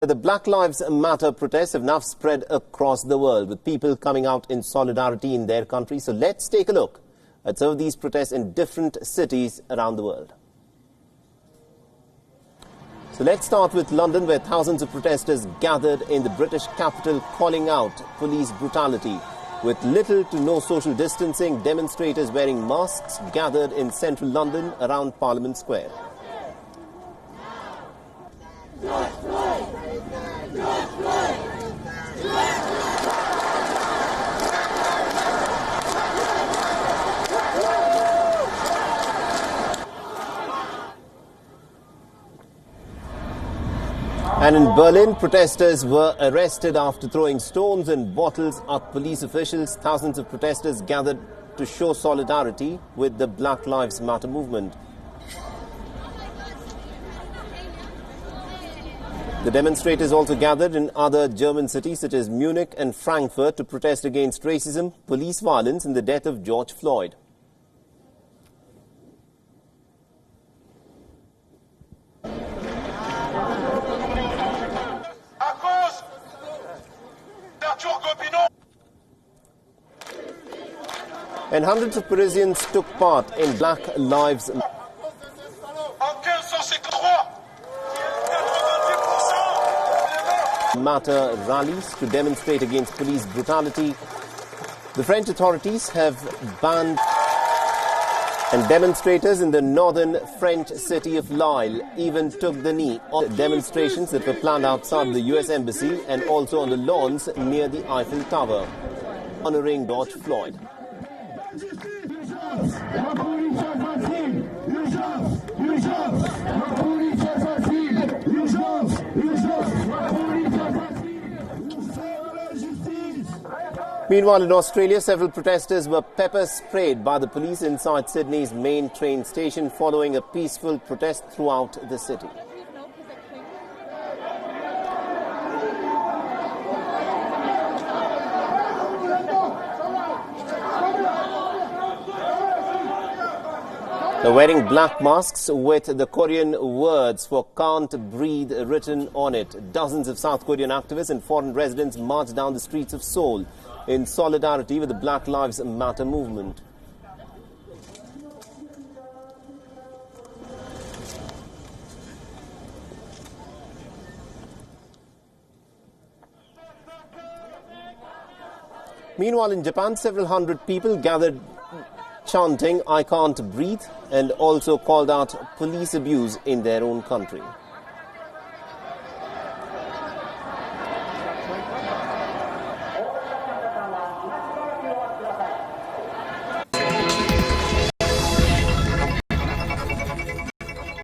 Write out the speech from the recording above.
The Black Lives Matter protests have now spread across the world, with people coming out in solidarity in their country. So let's take a look at some of these protests in different cities around the world. So let's start with London, where thousands of protesters gathered in the British capital calling out police brutality. With little to no social distancing, demonstrators wearing masks gathered in central London around Parliament Square. George Floyd! George Floyd! And in Berlin, protesters were arrested after throwing stones and bottles at police officials. Thousands of protesters gathered to show solidarity with the Black Lives Matter movement. The demonstrators also gathered in other German cities such as Munich and Frankfurt to protest against racism, police violence and the death of George Floyd. And hundreds of Parisians took part in Black Lives Matter rallies to demonstrate against police brutality. The French authorities have banned, and demonstrators in the northern French city of Lille even took the knee on demonstrations that were planned outside the US Embassy and also on the lawns near the Eiffel Tower, honoring George Floyd. Meanwhile, in Australia, several protesters were pepper sprayed by the police inside Sydney's main train station following a peaceful protest throughout the city. They're wearing black masks with the Korean words for "can't breathe" written on it. Dozens of South Korean activists and foreign residents marched down the streets of Seoul in solidarity with the Black Lives Matter movement. Meanwhile, in Japan, several hundred people gathered chanting "I can't breathe" and also called out police abuse in their own country.